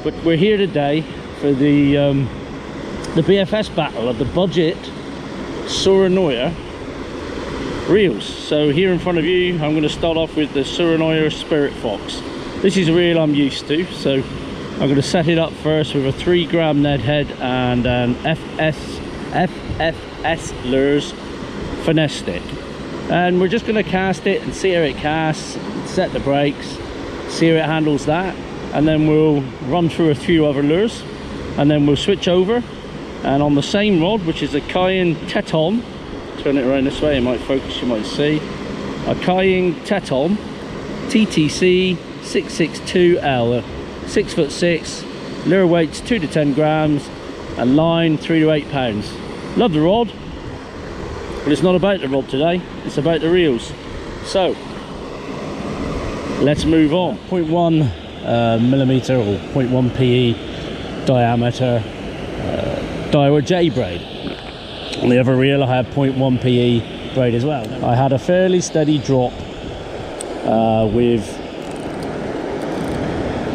but we're here today for the BFS battle of the budget Tsurinoya reels. So here in front of you, I'm going to start off with the Tsurinoya Spirit Fox. This is a reel I'm used to, so I'm going to set it up first with a 3 gram Ned head and an FFS lures finesse stick, and we're just going to cast it and see how it casts, set the brakes, see how it handles that, and then we'll run through a few other lures, and then we'll switch over, and on the same rod, which is a Cayenne Teton, turn it around this way, it might focus, you might see, a Cayenne Teton TTC 662L, 6'6", lure weights 2 to 10 grams, and line 3 to 8 pounds. Love the rod, but it's not about the rod today, it's about the reels. So let's move on. 0.1 millimeter or 0.1 PE diameter Daiwa J braid. On the other reel I had 0.1 PE braid as well. I had a fairly steady drop with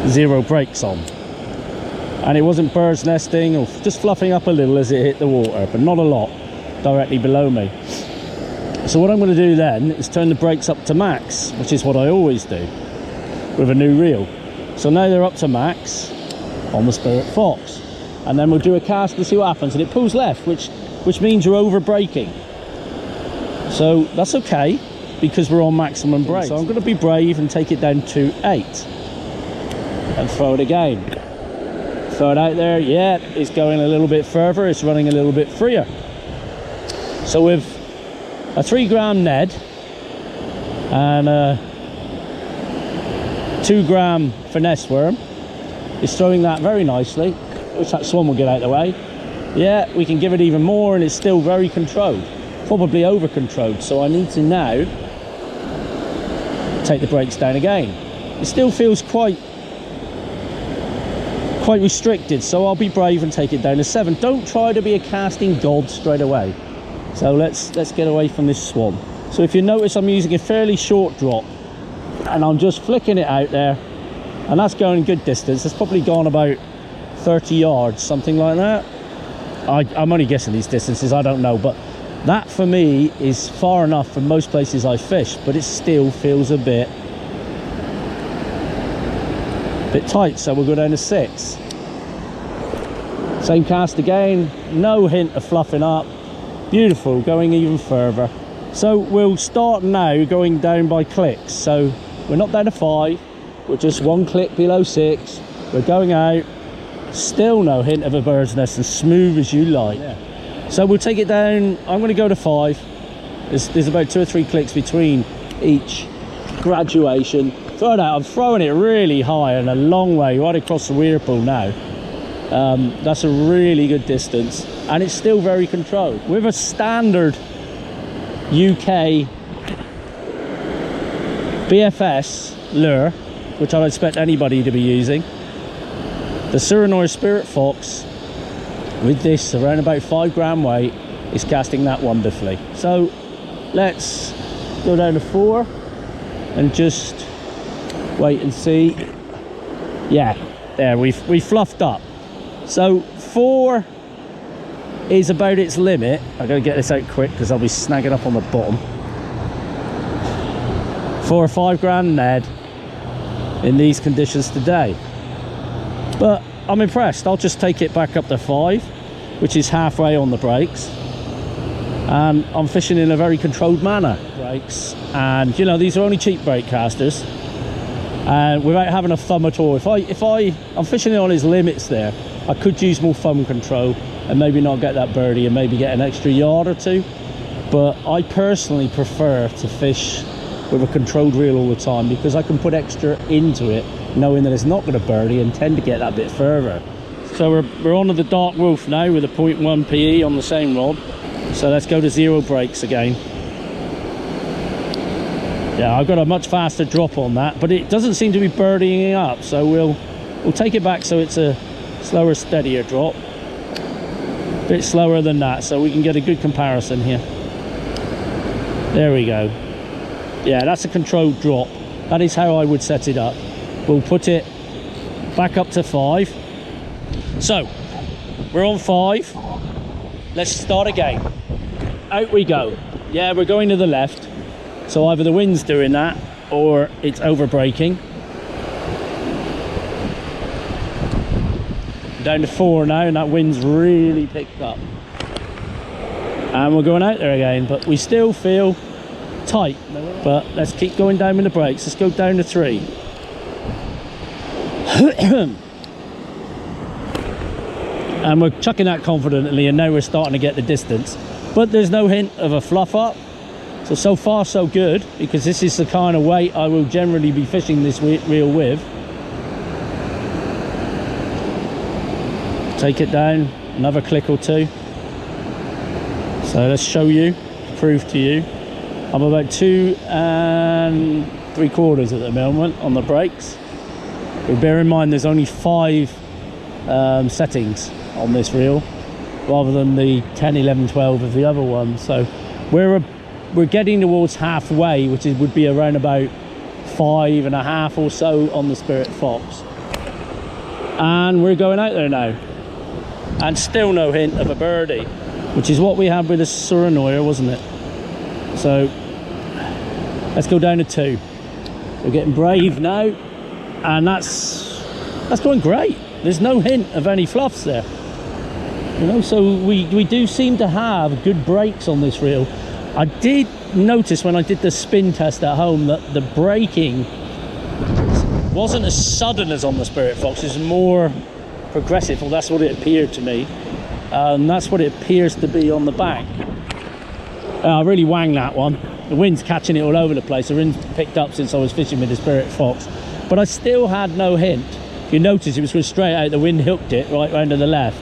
0 brakes on, and it wasn't bird's nesting or just fluffing up a little as it hit the water, but not a lot directly below me. So what I'm going to do then is turn the brakes up to max, which is what I always do with a new reel. So now they're up to max on the Spirit Fox, and then we'll do a cast and see what happens, and it pulls left, which means you're over braking. So that's okay because we're on maximum brake. So I'm going to be brave and take it down to 8 and throw it again. Throw it out there. Yeah, it's going a little bit further, it's running a little bit freer. So with a 3 gram Ned and a 2 gram finesse worm, it's throwing that very nicely. Wish that swan will get out of the way. Yeah, we can give it even more and it's still very controlled, probably over controlled. So I need to now take the brakes down again. It still feels quite restricted, so I'll be brave and take it down to 7. Don't try to be a casting god straight away. So let's get away from this swan. So if you notice, I'm using a fairly short drop and I'm just flicking it out there, and that's going good distance. It's probably gone about 30 yards, something like that. I'm only guessing these distances, I don't know, but that for me is far enough from most places I fish, but it still feels a bit tight, so we'll go down to 6. Same cast again, no hint of fluffing up. Beautiful, going even further. So we'll start now going down by clicks. So we're not down to 5, we're just 1 click below 6. We're going out, still no hint of a bird's nest, as smooth as you like. Yeah. So we'll take it down, I'm going to go to 5. There's about 2 or 3 clicks between each graduation. Throw it out, I'm throwing it really high and a long way, right across the whirlpool now. That's a really good distance, and it's still very controlled. With a standard UK BFS lure, which I'd expect anybody to be using, the Tsurinoya Spirit Fox with this around about 5 gram weight is casting that wonderfully. So let's go down to 4 and just wait and see. Yeah, there we fluffed up. So 4 is about its limit. I'm going to get this out quick because I'll be snagging up on the bottom. 4 or 5 gram Ned in these conditions today, but I'm impressed. I'll just take it back up to 5, which is halfway on the brakes, and I'm fishing in a very controlled manner. Brakes, and you know, these are only cheap brake casters, and without having a thumb at all. If I'm fishing it on its limits there, I could use more thumb control and maybe not get that birdie and maybe get an extra yard or 2, but I personally prefer to fish with a controlled reel all the time because I can put extra into it knowing that it's not going to birdie and tend to get that bit further. So we're on to the Dark Wolf now with a 0.1 PE on the same rod. So let's go to 0 brakes again. Yeah, I've got a much faster drop on that, but it doesn't seem to be birdieing up, so we'll take it back so it's a slower, steadier drop. A bit slower than that, so we can get a good comparison here. There we go. Yeah, that's a controlled drop. That is how I would set it up. We'll put it back up to 5. So we're on 5. Let's start again. Out we go. Yeah, we're going to the left, so either the wind's doing that or it's over braking. Down to 4 now, and that wind's really picked up. And we're going out there again, but we still feel tight. But let's keep going down with the brakes. Let's go down to 3. And we're chucking that confidently, and now we're starting to get the distance. But there's no hint of a fluff up. So far so good, because this is the kind of weight I will generally be fishing this reel with. Take it down, another click or 2. So let's show you, prove to you. I'm about 2 3/4 at the moment on the brakes. But bear in mind there's only 5 settings on this reel, rather than the 10, 11, 12 of the other one. So we're getting towards halfway, which would be around about 5.5 or so on the Spirit Fox. And we're going out there now. And still no hint of a birdie, which is what we had with the Tsurinoya, wasn't it? So let's go down to 2. We're getting brave now, and that's going great. There's no hint of any fluffs there, you know. So we do seem to have good brakes on this reel. I did notice when I did the spin test at home that the braking wasn't as sudden as on the Spirit Fox. It's more progressive. Well, that's what it appeared to me, and that's what it appears to be on the back. I really wanged that one. The wind's catching it all over the place. The wind's picked up since I was fishing with the Spirit Fox, but I still had no hint. If you notice, it was going straight out. The wind hooked it right round to the left.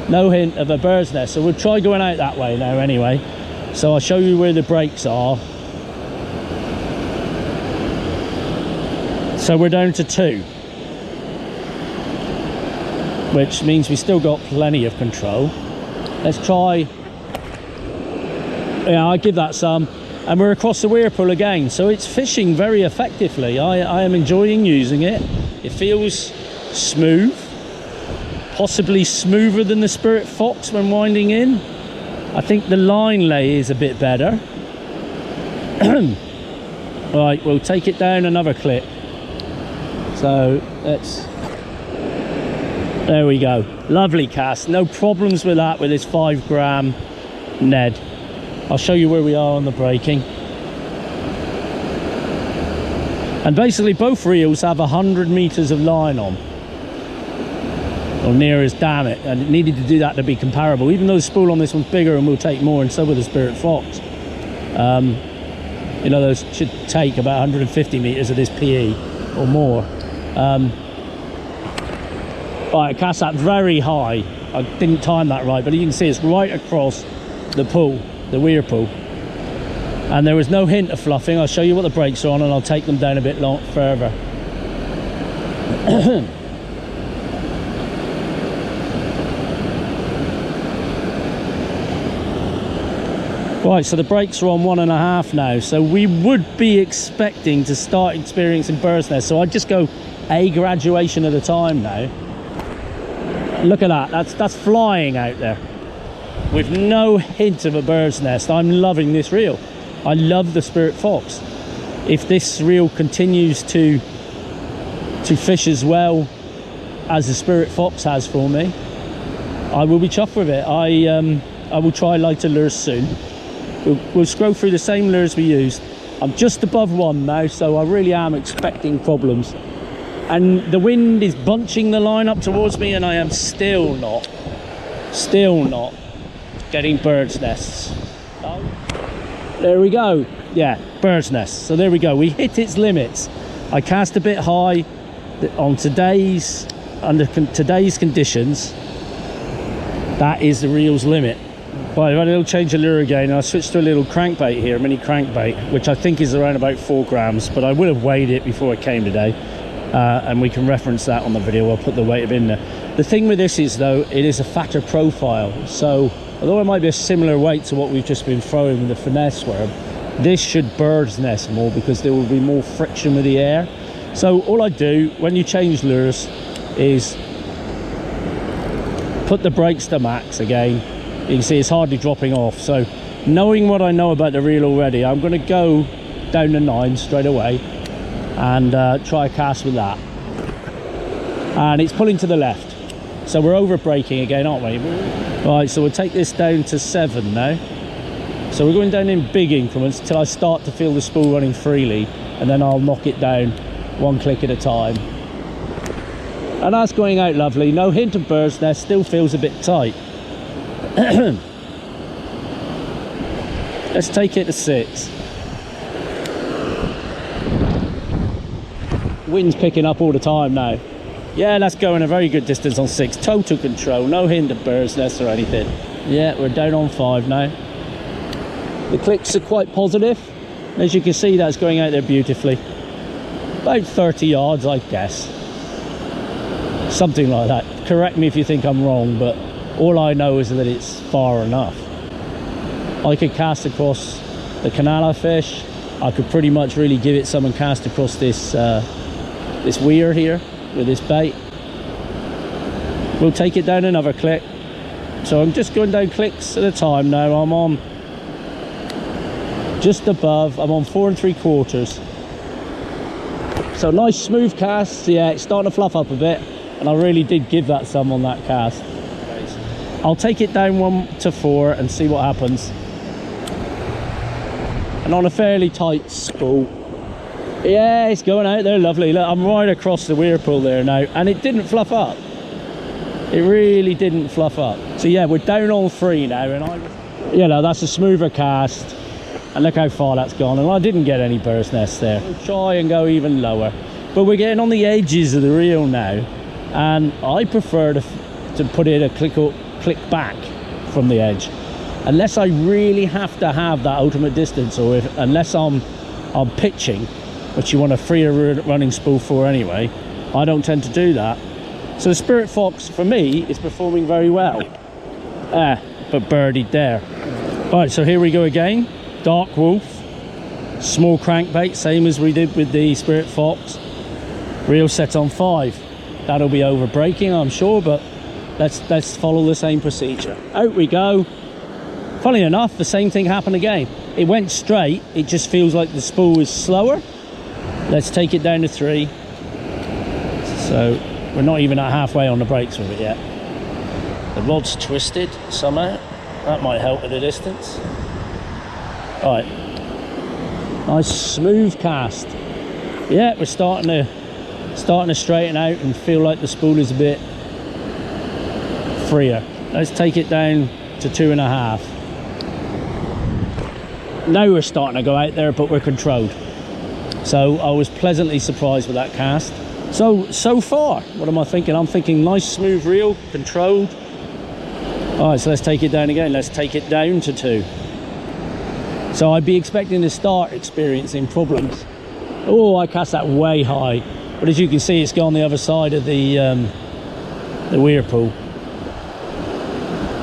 No hint of a bird's nest. So we'll try going out that way now anyway. So I'll show you where the brakes are. So we're down to 2, which means we still got plenty of control. Let's try. Yeah, I give that some. And we're across the whirlpool again, so it's fishing very effectively. I am enjoying using it. It feels smooth, possibly smoother than the Spirit Fox when winding in. I think the line lay is a bit better. Right, we'll take it down another clip. So let's, there we go. Lovely cast, no problems with that with this 5 gram Ned. I'll show you where we are on the braking. And basically both reels have 100 meters of line on, or near as, damn it, and it needed to do that to be comparable, even though the spool on this one's bigger and will take more, and so will the Spirit Fox. You know, those should take about 150 meters of this PE or more. Right, I cast that very high. I didn't time that right, but you can see it's right across the pool, the weir pool, and there was no hint of fluffing. I'll show you what the brakes are on, and I'll take them down a bit further. Right, so the brakes are on 1.5 now, so we would be expecting to start experiencing bird's nests. So I'd just go a graduation at a time now. Look at that, that's flying out there with no hint of a bird's nest. I'm loving this reel. I love the Spirit Fox. If this reel continues to fish as well as the Spirit Fox has for me, I will be chuffed with it. I will try lighter lures soon. We'll scroll through the same lures we used. I'm just above 1 now, so I really am expecting problems. And the wind is bunching the line up towards me, and I am still not getting bird's nests. There we go. Yeah, bird's nests. So there we go. We hit its limits. I cast a bit high on under today's conditions. That is the reel's limit. Right, I've had a little change of lure again. I switched to a little crankbait here, a mini crankbait, which I think is around about 4 grams, but I would have weighed it before I came today. And we can reference that on the video. I'll put the weight of in there. The thing with this is, though, it is a fatter profile. So although it might be a similar weight to what we've just been throwing with the finesse worm, this should bird's nest more because there will be more friction with the air. So all I do when you change lures, is put the brakes to max again. You can see it's hardly dropping off. So knowing what I know about the reel already, I'm going to go down to 9 straight away and try a cast with that. And it's pulling to the left, so we're over braking again, aren't we? Right, so we'll take this down to 7 now. So we're going down in big increments until I start to feel the spool running freely, and then I'll knock it down one click at a time. And that's going out lovely. No hint of bird's nest, still feels a bit tight. Let's take it to 6. Wind's picking up all the time now. Yeah, that's going a very good distance on 6. Total control, no hint of bird's nest or anything. Yeah, we're down on 5 now. The clicks are quite positive. As you can see, that's going out there beautifully. About 30 yards, I guess. Something like that. Correct me if you think I'm wrong, but all I know is that it's far enough. I could cast across the canal I fish. I could pretty much really give it some and cast across this this weir here with this bait. We'll take it down another click. So I'm just going down clicks at a time now. I'm on just above, I'm on 4 3/4. So nice smooth cast. Yeah, it's starting to fluff up a bit, and I really did give that some on that cast. I'll take it down 1 to 4 and see what happens. And on a fairly tight spool. Yeah, it's going out there lovely. Look, I'm right across the weir pool there now, and it didn't fluff up. It really didn't fluff up. So yeah, we're down on 3 now, and you know, that's a smoother cast. And look how far that's gone, and I didn't get any bird's nest there. We'll try and go even lower, but we're getting on the edges of the reel now, and I prefer to put it a click back from the edge, unless I really have to have that ultimate distance, or unless I'm pitching, which you want a freer running spool for anyway. I don't tend to do that. So the Spirit Fox for me is performing very well. But birdied there. Right, so here we go again. Dark Wolf, small crankbait, same as we did with the Spirit Fox. Reel set on 5. That'll be over braking, I'm sure, but let's follow the same procedure. Out we go. Funny enough, the same thing happened again. It went straight, it just feels like the spool is slower. Let's take it down to 3. So we're not even at halfway on the brakes with it yet. The rod's twisted somehow. That might help at a distance. Right, nice smooth cast. Yeah, we're starting to straighten out and feel like the spool is a bit freer. Let's take it down to 2.5. Now we're starting to go out there, but we're controlled. So I was pleasantly surprised with that cast. So far, what am I thinking? I'm thinking nice smooth reel, controlled. All right, so let's take it down again. Let's take it down to 2. So I'd be expecting to start experiencing problems. Oh, I cast that way high, but as you can see, it's gone the other side of the weir pool.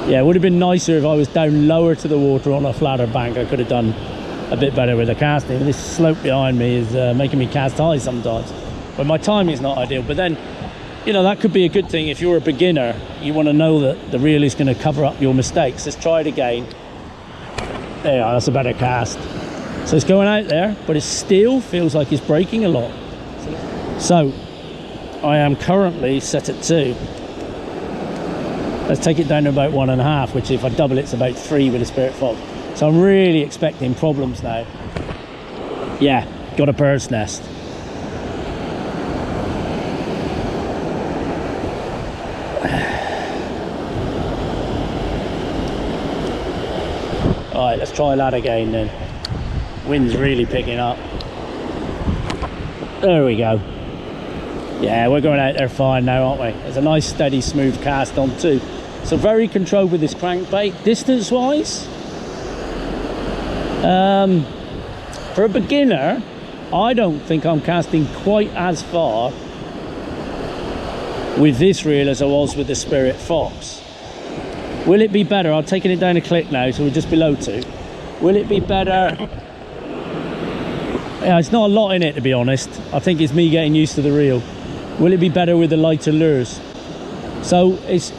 Yeah, it would have been nicer if I was down lower to the water on a flatter bank. I could have done a bit better with the casting. This slope behind me is making me cast high sometimes, but my timing is not ideal. But then, you know, that could be a good thing. If you're a beginner, you want to know that the reel is going to cover up your mistakes. Let's try it again. There, that's a better cast. So it's going out there, but it still feels like it's braking a lot. So I am currently set at 2. Let's take it down to about 1.5, which if I double it's about 3 with a Spirit Fox. So I'm really expecting problems now. Yeah, got a bird's nest. Alright, let's try that again then. Wind's really picking up. There we go. Yeah, we're going out there fine now, aren't we? There's a nice steady smooth cast on 2. So very controlled with this crankbait. Distance wise, for a beginner, I don't think I'm casting quite as far with this reel as I was with the Spirit Fox. Will it be better? I'm taking it down a click now, so we're just below 2. Will it be better? Yeah, it's not a lot in it, to be honest. I think it's me getting used to the reel. Will it be better with the lighter lures? So it's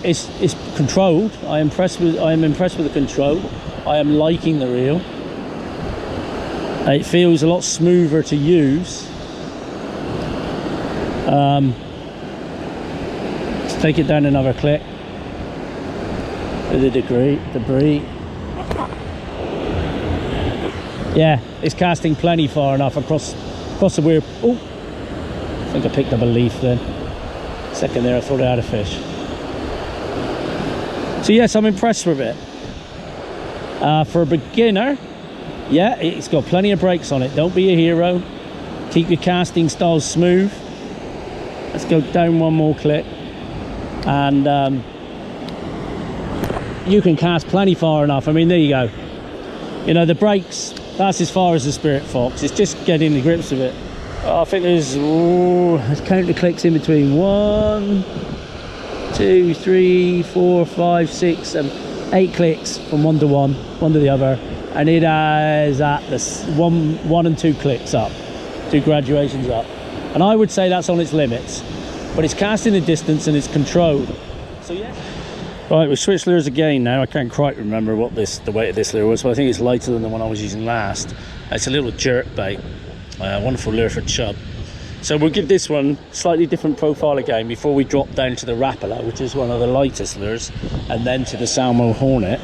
controlled. I am impressed with the control. I am liking the reel. It feels a lot smoother to use. Let's take it down another click. With the debris. Yeah, it's casting plenty far enough across the weir. Oh, I think I picked up a leaf then. Second there, I thought I had a fish. So yes, I'm impressed with it. For a beginner, yeah, it's got plenty of brakes on it. Don't be a hero. Keep your casting style smooth. Let's go down one more click. And you can cast plenty far enough. I mean, there you go. You know, the brakes, that's as far as the Spirit Fox. It's just getting the grips of it. I think there's count the clicks in between. 1, 2, 3, 4, 5, 6, 7, 8 clicks from one to the other, and it has at this one and 2 clicks up, 2 graduations up, and I would say that's on its limits, but it's casting the distance and it's controlled. So yeah. Right, we switched lures again now. I can't quite remember what the weight of this lure was, but I think it's lighter than the one I was using last. It's a little jerk bait. Wonderful lure for chub. So we'll give this one slightly different profile again before we drop down to the Rapala, which is one of the lightest lures, and then to the Salmo Hornet,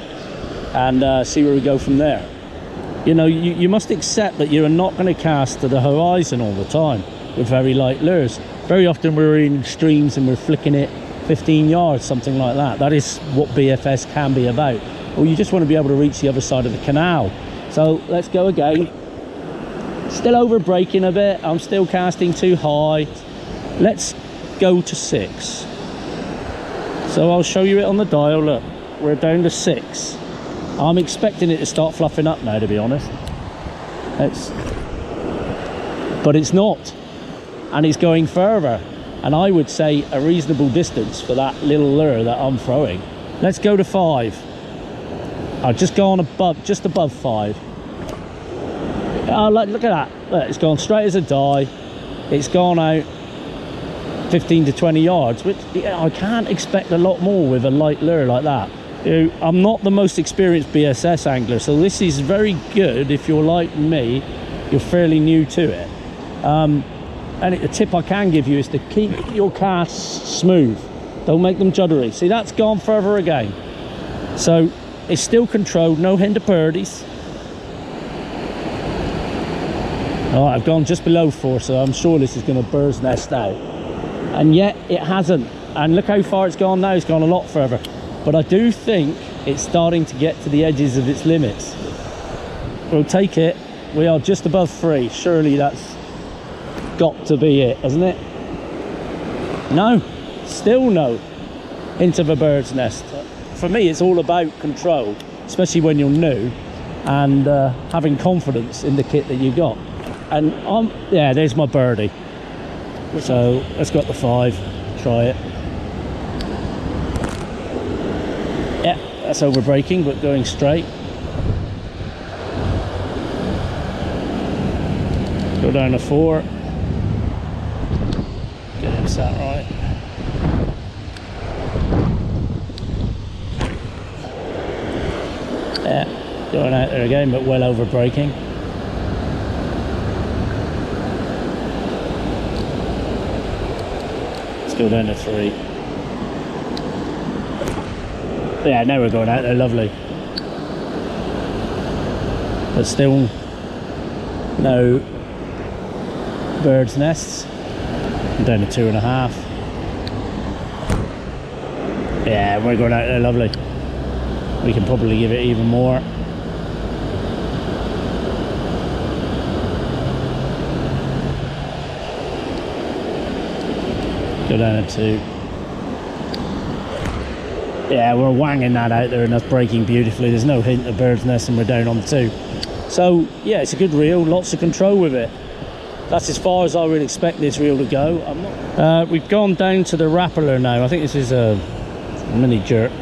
and see where we go from there. You know, you must accept that you are not going to cast to the horizon all the time with very light lures. Very often we're in streams and we're flicking it 15 yards, something like that. That is what BFS can be about. Or you just want to be able to reach the other side of the canal. So let's go again. Still over braking a bit. I'm still casting too high. Let's go to 6. So I'll show you it on the dial. Look, we're down to 6. I'm expecting it to start fluffing up now, to be honest. But it's not, and it's going further, and I would say a reasonable distance for that little lure that I'm throwing. Let's go to 5. I'll just go on above, just above 5. Oh, look at that. Look, it's gone straight as a die. It's gone out 15 to 20 yards, which I can't expect a lot more with a light lure like that. You know, I'm not the most experienced BSS angler, so this is very good if you're like me, you're fairly new to it. And the tip I can give you is to keep your casts smooth. Don't make them juddery. See, that's gone further again. So it's still controlled, no hinder birdies. All right, I've gone just below 4, so I'm sure this is going to bird's nest out. And yet it hasn't. And look how far it's gone now. It's gone a lot further. But I do think it's starting to get to the edges of its limits. We'll take it. We are just above 3. Surely that's got to be it, hasn't it? No, still no hint of a bird's nest. For me, it's all about control, especially when you're new, and having confidence in the kit that you got. And yeah, there's my birdie. So let's go up to 5, try it. Yeah, that's over braking, but going straight. Go down to 4. Get him sat right. Yeah, going out there again, but well over braking. Let's go down to 3. Yeah, now we're going out there, lovely. But still no bird's nests. I'm down to 2.5. Yeah, we're going out there, lovely. We can probably give it even more. Go down to 2. Yeah, we're wanging that out there and that's breaking beautifully. There's no hint of bird's nest and we're down on 2. So yeah, it's a good reel, lots of control with it. That's as far as I would expect this reel to go. We've gone down to the Rapala now. I think this is a mini jerk,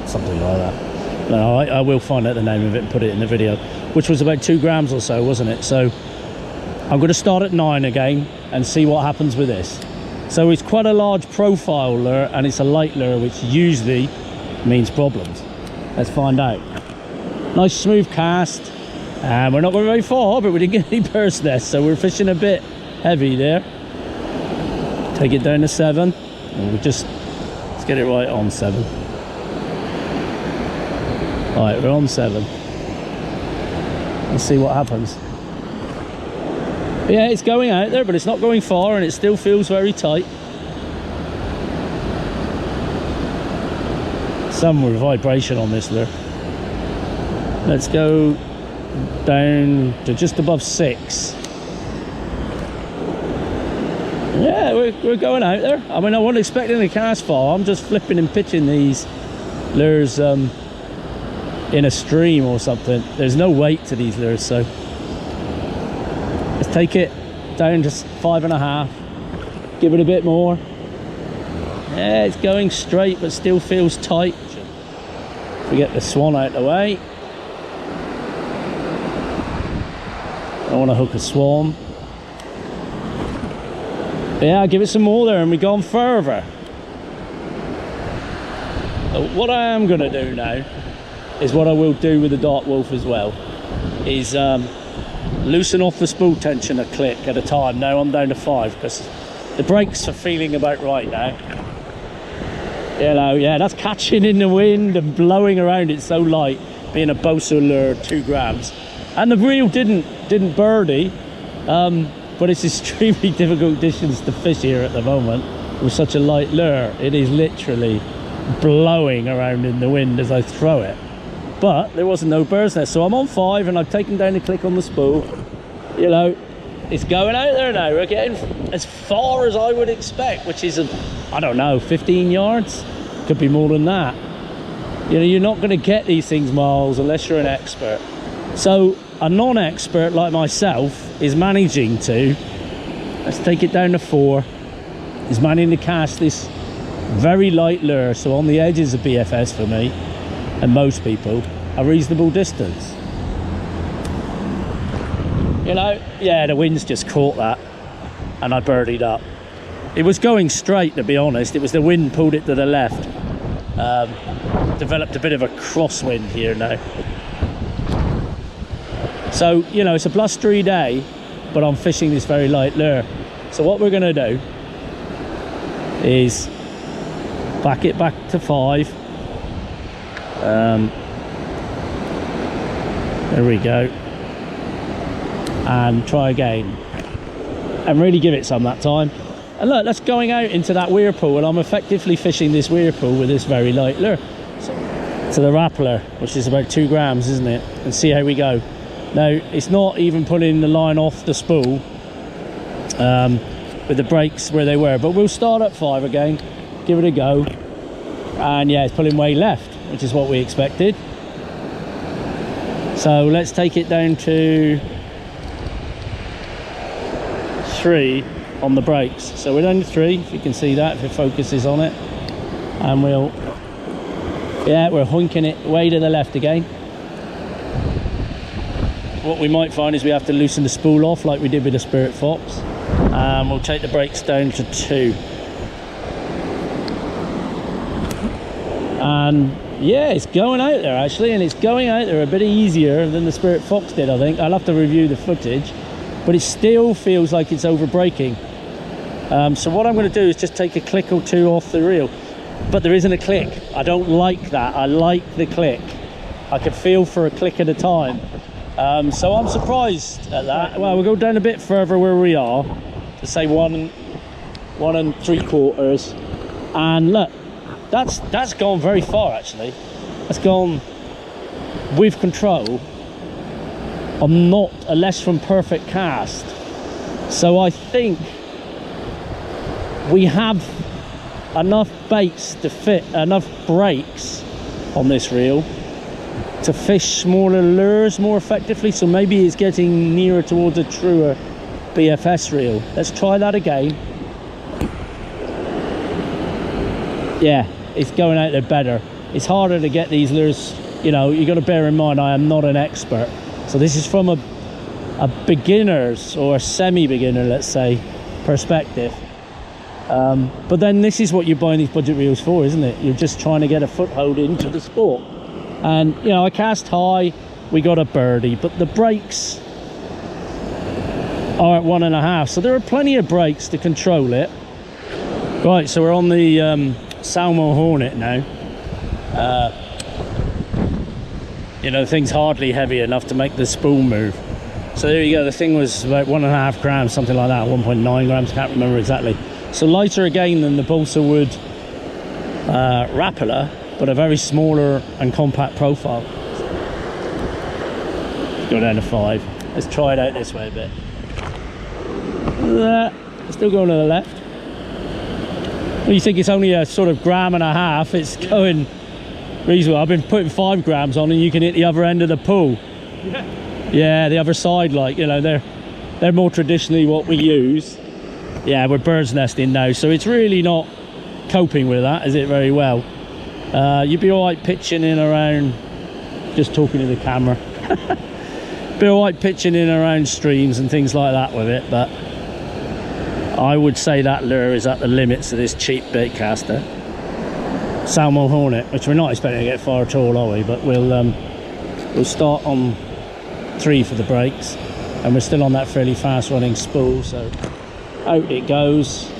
something like that. No, I will find out the name of it and put it in the video, which was about 2 grams or so, wasn't it? So I'm going to start at 9 again and see what happens with this. So it's quite a large profile lure, and it's a light lure, which usually means problems. Let's find out. Nice smooth cast, and we're not going very far, but we didn't get any bird's nests, so we're fishing a bit heavy there. Take it down to 7, and let's get it right on 7. All right, we're on 7. Let's see what happens. Yeah, it's going out there, but it's not going far, and it still feels very tight. Some vibration on this lure. Let's go down to just above 6. Yeah, we're going out there. I mean, I wasn't expecting to cast far. I'm just flipping and pitching these lures in a stream or something. There's no weight to these lures, so let's take it down to 5.5. Give it a bit more. Yeah, it's going straight, but still feels tight. We get the swan out of the way. I want to hook a swan. Yeah, give it some more there, and we've gone further. What I am going to do now is what I will do with the dark wolf as well, is loosen off the spool tension a click at a time. Now I'm down to 5 because the brakes are feeling about right now. You know, yeah, that's catching in the wind and blowing around. It's so light, being a Bosa lure, 2 grams, and the reel didn't birdie, but it's extremely difficult conditions to fish here at the moment with such a light lure. It is literally blowing around in the wind as I throw it, but there wasn't no bird's nest, so I'm on 5, and I've taken down the click on the spool. You know, it's going out there now. We're getting as far as I would expect, which is I don't know, 15 yards, could be more than that. You know, you're not going to get these things miles unless you're an expert. So a non-expert like myself is managing to, let's take it down to 4, is managing to cast this very light lure, so on the edges of BFS for me and most people, a reasonable distance. You know, yeah, the wind's just caught that, and I birdied up. It was going straight, to be honest. It was the wind pulled it to the left. Developed a bit of a crosswind here now. So, you know, it's a blustery day, but I'm fishing this very light lure. So what we're going to do is back it back to 5. There we go. And try again. And really give it some that time. And look, that's going out into that weir pool, and I'm effectively fishing this weir pool with this very light lure. So the Rappler, which is about 2 grams, isn't it? And see how we go. Now, it's not even pulling the line off the spool with the brakes where they were, but we'll start at 5 again, give it a go. And yeah, it's pulling way left, which is what we expected. So let's take it down to 3 on the brakes. So we're down to 3, if you can see that, if your focus is on it. And we're hoinking it way to the left again. What we might find is we have to loosen the spool off like we did with the Spirit Fox. And we'll take the brakes down to 2. And yeah, it's going out there actually, and it's going out there a bit easier than the Spirit Fox did, I think. I'll have to review the footage, but it still feels like it's over braking. So what I'm going to do is just take a click or 2 off the reel, but there isn't a click. I don't like that. I like the click. I can feel for a click at a time. So I'm surprised at that. Well, we'll go down a bit further where we are to say 1 3/4, and look, that's gone very far actually. That's gone with control on not a less than perfect cast. So I think we have enough baits to fit enough brakes on this reel to fish smaller lures more effectively, so maybe it's getting nearer towards a truer BFS reel. Let's try that again. Yeah, it's going out there better. It's harder to get these lures, you know, you got to bear in mind I am not an expert, so this is from a beginner's or a semi-beginner, let's say, perspective. But then this is what you're buying these budget reels for, isn't it? You're just trying to get a foothold into the sport. And you know, I cast high, we got a birdie, but the breaks are at 1.5, so there are plenty of breaks to control it. Right, so we're on the Salmo Hornet now. You know, the thing's hardly heavy enough to make the spool move. So there you go, the thing was about 1.5 grams, something like that, 1.9 grams, can't remember exactly. So lighter again than the balsa wood Rapala, but a very smaller and compact profile. Let's go down to 5. Let's try it out this way a bit. Still going to the left. Well, you think it's only a sort of 1.5 grams, it's going reasonable. I've been putting 5 grams on and you can hit the other end of the pool. Yeah, the other side, like, you know, they're more traditionally what we use. Yeah, we're bird's nesting now, so it's really not coping with that, is it, very well. You'd be all right pitching in around, just talking to the camera, be all right pitching in around streams and things like that with it, but I would say that lure is at the limits of this cheap bait caster. Salmo Hornet, which we're not expecting to get far at all, are we? But we'll start on 3 for the breaks, and we're still on that fairly fast running spool, so out it goes,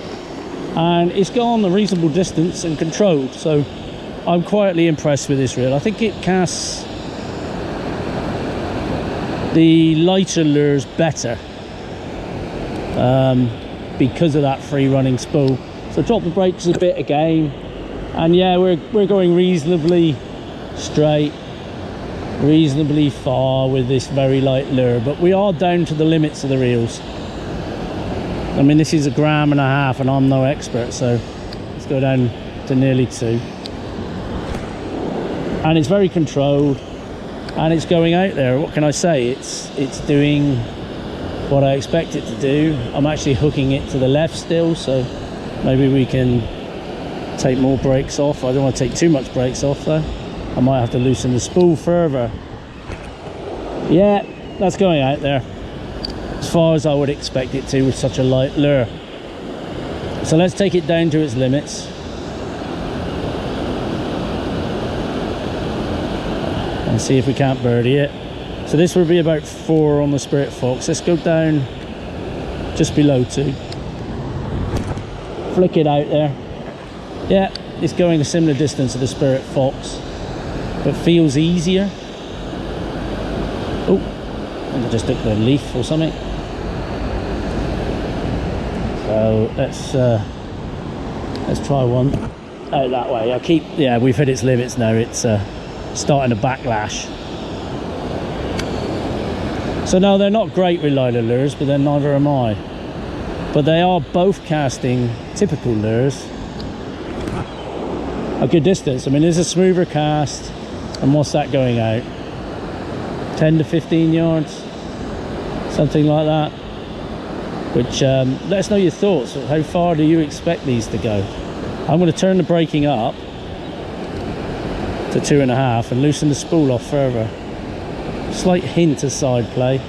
and it's gone a reasonable distance and controlled, so I'm quietly impressed with this reel. I think it casts the lighter lures better because of that free running spool. So drop the brakes a bit again, and yeah, we're going reasonably straight, reasonably far with this very light lure, but we are down to the limits of the reels. I mean, this is 1.5 grams and I'm no expert, so let's go down to nearly 2. And it's very controlled, and it's going out there. What can I say? It's doing what I expect it to do. I'm actually hooking it to the left still, so maybe we can take more brakes off. I don't want to take too much brakes off though. I might have to loosen the spool further. Yeah, that's going out there as far as I would expect it to with such a light lure. So let's take it down to its limits. And see if we can't birdie it. So this will be about 4 on the Spirit Fox. Let's go down just below 2. Flick it out there. Yeah, it's going a similar distance to the Spirit Fox, but feels easier. Oh, I think I just took the leaf or something. So let's try one out that way. Yeah, we've hit its limits now. It's starting to backlash. So no, they're not great with lighter lures, but then neither am I. But they are both casting typical lures a good distance. I mean, there's a smoother cast, and what's that going out? 10 to 15 yards, something like that. Which let us know your thoughts. How far do you expect these to go? I'm going to turn the braking up to 2.5 and loosen the spool off further. Slight hint of side play,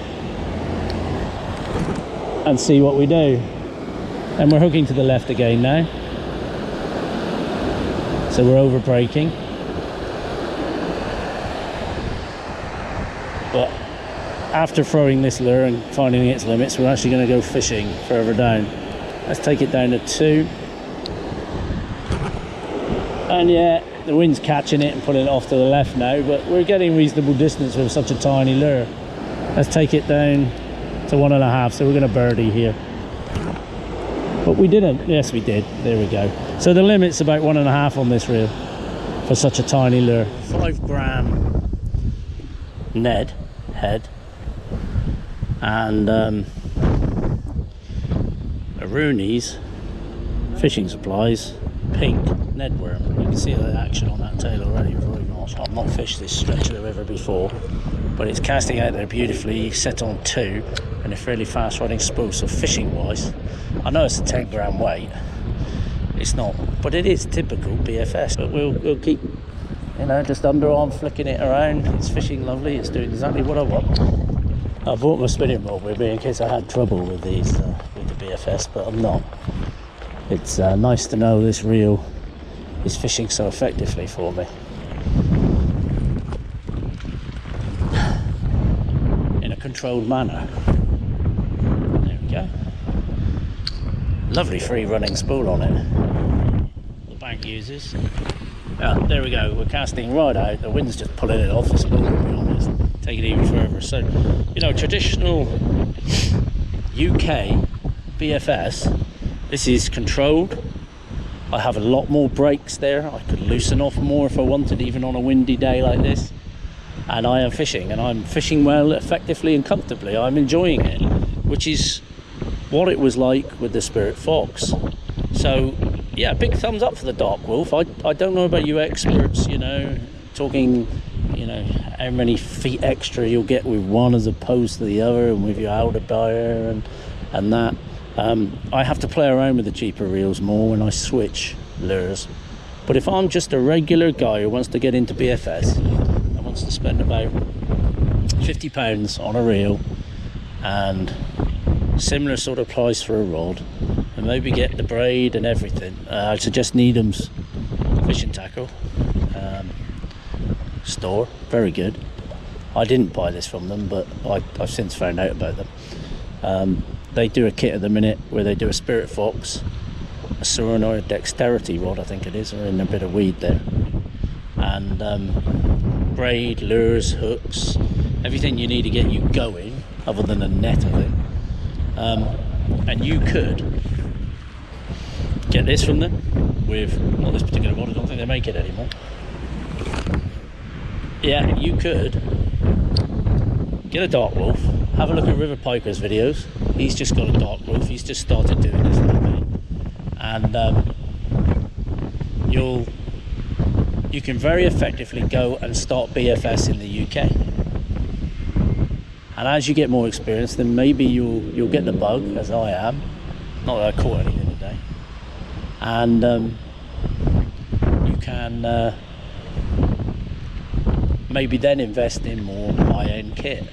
and see what we do. And we're hooking to the left again now, so we're over braking. But after throwing this lure and finding its limits, we're actually going to go fishing further down. Let's take it down to 2. And yeah, the wind's catching it and pulling it off to the left now, but we're getting reasonable distance with such a tiny lure. Let's take it down to 1.5, so we're going to birdie here. But we didn't. Yes, we did. There we go. So the limit's about 1.5 on this reel for such a tiny lure. 5 gram Ned head and a Rooney's fishing supplies pink Ned worm. You can see the action on that tail already. I've not fished this stretch of the river before, but it's casting out there beautifully, set on 2 and a fairly fast running spool. So fishing wise, I know it's a 10 gram weight, it's not, but it is typical BFS. But we'll keep, you know, just underarm flicking it around. It's fishing lovely, it's doing exactly what I want. I bought my spinning rod with me in case I had trouble with these with the BFS, but I'm not. it's nice to know this reel is fishing so effectively for me in a controlled manner. There we go. Lovely free running spool on it, the bank uses. There we go, we're casting right out, the wind's just pulling it off the spool, to be honest. Take it even further. So, you know, traditional UK BFS, this is controlled. I have a lot more brakes there. I could loosen off more if I wanted, even on a windy day like this. And I am fishing, and I'm fishing well, effectively and comfortably. I'm enjoying it, which is what it was like with the Spirit Fox. So yeah, big thumbs up for the Dark Wolf. I don't know about you experts, you know, talking, you know, how many feet extra you'll get with one as opposed to the other, and with your outer buyer and that. I have to play around with the cheaper reels more when I switch lures. But if I'm just a regular guy who wants to get into BFS and wants to spend about £50 on a reel, and similar sort of price for a rod, and maybe get the braid and everything, I suggest Needham's fishing tackle store. Very good. I didn't buy this from them, but I've since found out about them. They do a kit at the minute where they do a Spirit Fox, a Tsurinoya dexterity rod, I think it is, or in a bit of weed there, and braid, lures, hooks, everything you need to get you going, other than a net, I think. And you could get this from them with, not this particular rod, I don't think they make it anymore. Yeah, you could get a Dark Wolf, have a look at River Piper's videos. He's just got a Dark Wolf, he's just started doing this like me. And you can very effectively go and start BFS in the UK. And as you get more experience, then maybe you'll get the bug, as I am. Not that I caught anything today. And you can maybe then invest in more high-end kit.